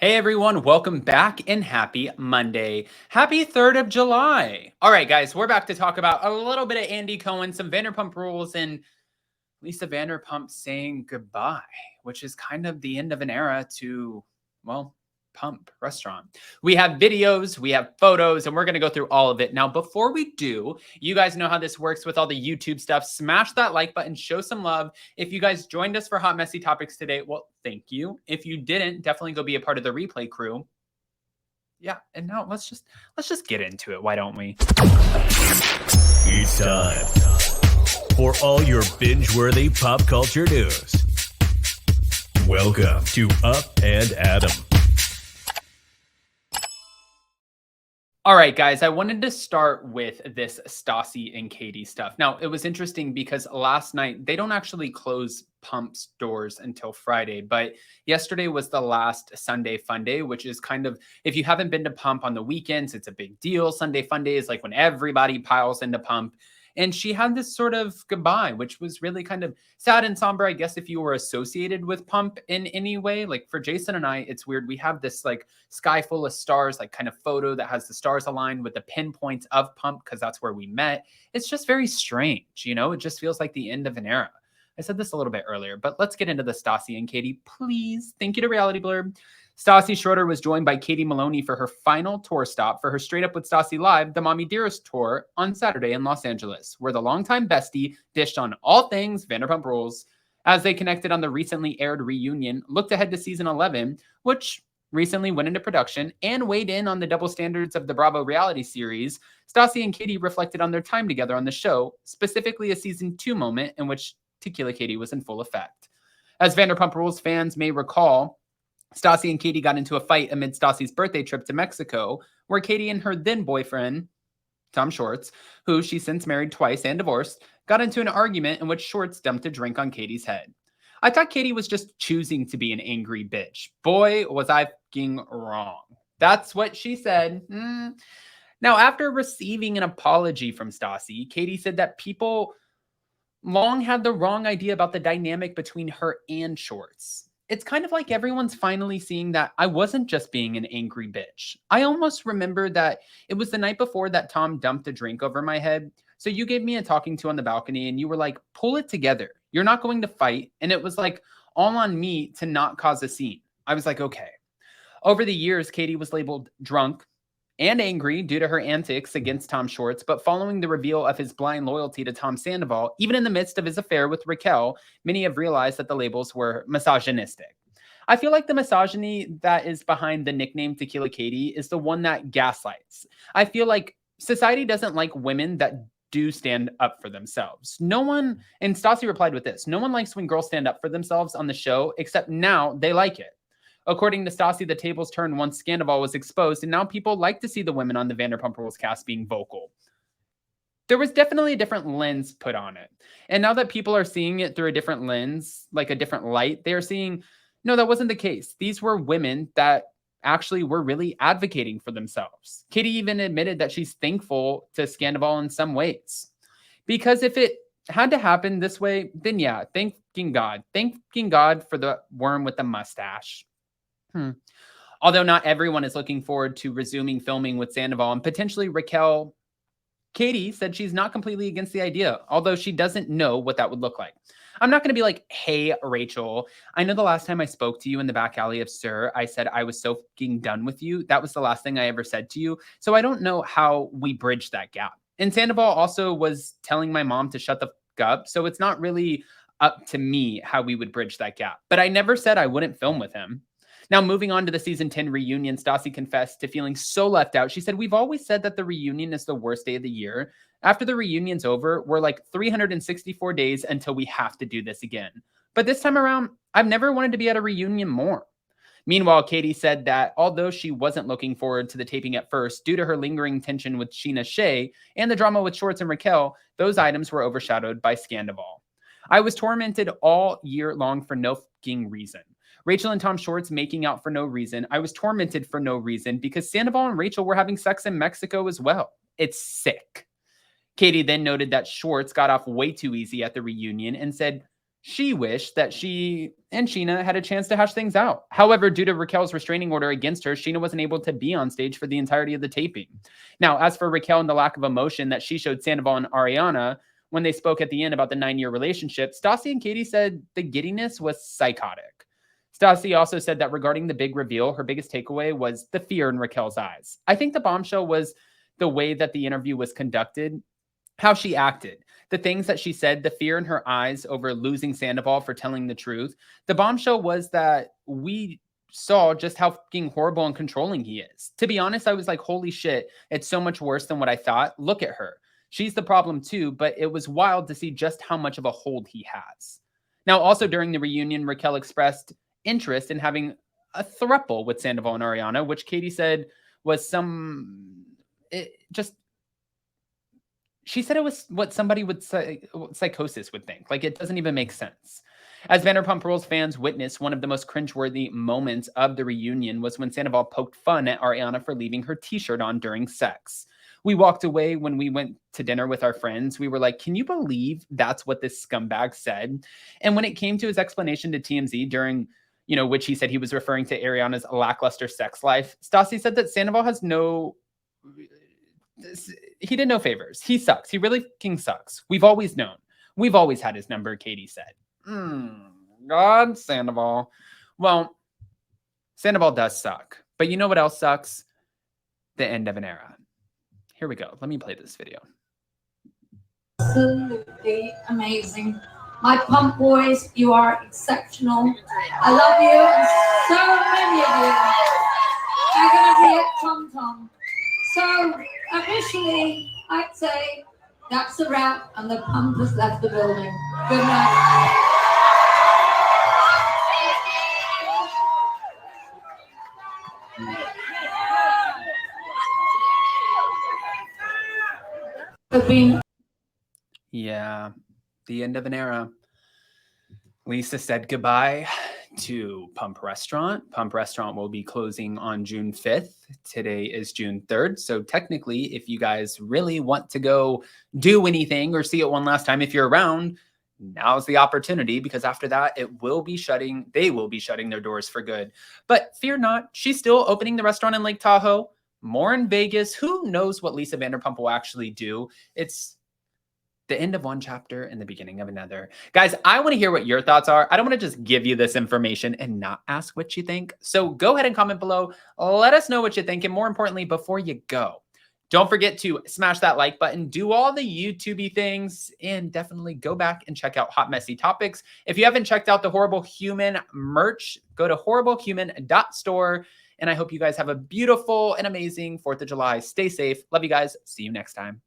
Hey everyone, welcome back and happy Monday. Happy 3rd of July. All right, guys, we're back to talk about a little bit of Andy Cohen, some Vanderpump Rules, and Lisa Vanderpump saying goodbye, which is kind of the end of an era to, well, Pump Restaurant. We have videos, we have photos, and we're going to go through all of it. Now, before we do, you guys know how this works with all the YouTube stuff. Smash that like button, show some love. If you guys joined us for Hot Messy Topics today, well, thank you. If you didn't, definitely go be a part of the replay crew. Yeah, and now let's just get into it. Why don't we? It's time for all your binge-worthy pop culture news. Welcome to Up and Adam. All right, guys, I wanted to start with this Stassi and Katie stuff. Now, it was interesting because last night, they don't actually close Pump's doors until Friday, but yesterday was the last Sunday Fun Day, which is kind of, if you haven't been to Pump on the weekends, it's a big deal. Sunday Fun Day is like when everybody piles into Pump. And she had this sort of goodbye, which was really kind of sad and somber, I guess, if you were associated with Pump in any way. Like for Jason and I, it's weird. We have this like sky full of stars, like kind of photo that has the stars aligned with the pinpoints of Pump because that's where we met. It's just very strange, you know? It just feels like the end of an era. I said this a little bit earlier, but let's get into the Stassi and Katie, please. Thank you to Reality Blurb. Stassi Schroeder was joined by Katie Maloney for her final tour stop for her Straight Up with Stassi Live, the Mommy Dearest tour on Saturday in Los Angeles, where the longtime bestie dished on all things Vanderpump Rules. As they connected on the recently aired reunion, looked ahead to season 11, which recently went into production, and weighed in on the double standards of the Bravo reality series. Stassi and Katie reflected on their time together on the show, specifically a season 2 moment in which Tequila Katie was in full effect. As Vanderpump Rules fans may recall, Stassi and Katie got into a fight amid Stassi's birthday trip to Mexico, where Katie and her then boyfriend, Tom Schwartz, who she since married twice and divorced, got into an argument in which Schwartz dumped a drink on Katie's head. I thought Katie was just choosing to be an angry bitch. Boy, was I fucking wrong. That's what she said. Now, after receiving an apology from Stassi, Katie said that people long had the wrong idea about the dynamic between her and Schwartz. It's kind of like everyone's finally seeing that I wasn't just being an angry bitch. I almost remember that it was the night before that Tom dumped a drink over my head. So you gave me a talking to on the balcony and you were like, pull it together. You're not going to fight. And it was like all on me to not cause a scene. I was like, okay. Over the years, Katie was labeled drunk and angry due to her antics against Tom Schwartz, but following the reveal of his blind loyalty to Tom Sandoval, even in the midst of his affair with Raquel, many have realized that the labels were misogynistic. I feel like the misogyny that is behind the nickname Tequila Katie is the one that gaslights. I feel like society doesn't like women that do stand up for themselves. No one, and Stassi replied with this, no one likes when girls stand up for themselves on the show, except now they like it. According to Stassi, the tables turned once Scandal was exposed, and now people like to see the women on the Vanderpump Rules cast being vocal. There was definitely a different lens put on it. And now that people are seeing it through a different lens, like a different light, they're seeing, no, that wasn't the case. These were women that actually were really advocating for themselves. Katie even admitted that she's thankful to Scandal in some ways. Because if it had to happen this way, then yeah, thanking God. Thanking God for the worm with the mustache. Although not everyone is looking forward to resuming filming with Sandoval and potentially Raquel, Katie said she's not completely against the idea, although she doesn't know what that would look like. I'm not going to be like, hey, Rachel, I know the last time I spoke to you in the back alley of Sir, I said I was so fucking done with you. That was the last thing I ever said to you. So I don't know how we bridge that gap. And Sandoval also was telling my mom to shut the fuck up. So it's not really up to me how we would bridge that gap. But I never said I wouldn't film with him. Now, moving on to the season 10 reunion, Stassi confessed to feeling so left out. She said, we've always said that the reunion is the worst day of the year. After the reunion's over, we're like 364 days until we have to do this again. But this time around, I've never wanted to be at a reunion more. Meanwhile, Katie said that although she wasn't looking forward to the taping at first, due to her lingering tension with Sheena Shea and the drama with Schwartz and Raquel, those items were overshadowed by Scandal. I was tormented all year long for no fucking reason. Rachel and Tom Schwartz making out for no reason. I was tormented for no reason because Sandoval and Rachel were having sex in Mexico as well. It's sick. Katie then noted that Schwartz got off way too easy at the reunion and said, She wished that she and Sheena had a chance to hash things out. However, due to Raquel's restraining order against her, Sheena wasn't able to be on stage for the entirety of the taping. Now, as for Raquel and the lack of emotion that she showed Sandoval and Ariana when they spoke at the end about the 9-year relationship, Stassi and Katie said the giddiness was psychotic. Stassi also said that regarding the big reveal, her biggest takeaway was the fear in Raquel's eyes. I think the bombshell was the way that the interview was conducted, how she acted, the things that she said, the fear in her eyes over losing Sandoval for telling the truth. The bombshell was that we saw just how fucking horrible and controlling he is. To be honest, I was like, holy shit, it's so much worse than what I thought. Look at her. She's the problem too, but it was wild to see just how much of a hold he has. Now, also during the reunion, Raquel expressed interest in having a throuple with Sandoval and Ariana, which Katie said was she said it was what somebody with psychosis would think. Like, it doesn't even make sense. As Vanderpump Rules fans witnessed, one of the most cringeworthy moments of the reunion was when Sandoval poked fun at Ariana for leaving her t-shirt on during sex. We walked away when we went to dinner with our friends. We were like, can you believe that's what this scumbag said? And when it came to his explanation to TMZ during, which he said he was referring to Ariana's lackluster sex life, Stassi said that Sandoval has he did no favors. He sucks. He really fucking sucks. We've always known. We've always had his number, Katie said. God, Sandoval. Well, Sandoval does suck. But you know what else sucks? The end of an era. Here we go. Let me play this video. Absolutely amazing. My pump boys, you are exceptional. I love you, and so many of you are going to be at Tom Tom. So officially, I'd say that's a wrap, and the pump has left the building. Good night. Yeah, the end of an era. Lisa said goodbye to Pump Restaurant. Pump Restaurant will be closing on June 5th. Today is June 3rd. So technically, if you guys really want to go do anything or see it one last time, if you're around, now's the opportunity, because after that, they will be shutting their doors for good. But fear not, she's still opening the restaurant in Lake Tahoe, more in Vegas. Who knows what Lisa Vanderpump will actually do? It's the end of one chapter and the beginning of another. Guys, I want to hear what your thoughts are. I don't want to just give you this information and not ask what you think. So go ahead and comment below. Let us know what you think. And more importantly, before you go, don't forget to smash that like button, do all the YouTube-y things, and definitely go back and check out Hot Messy Topics. If you haven't checked out the Horrible Human merch, go to horriblehuman.store. And I hope you guys have a beautiful and amazing 4th of July. Stay safe. Love you guys. See you next time.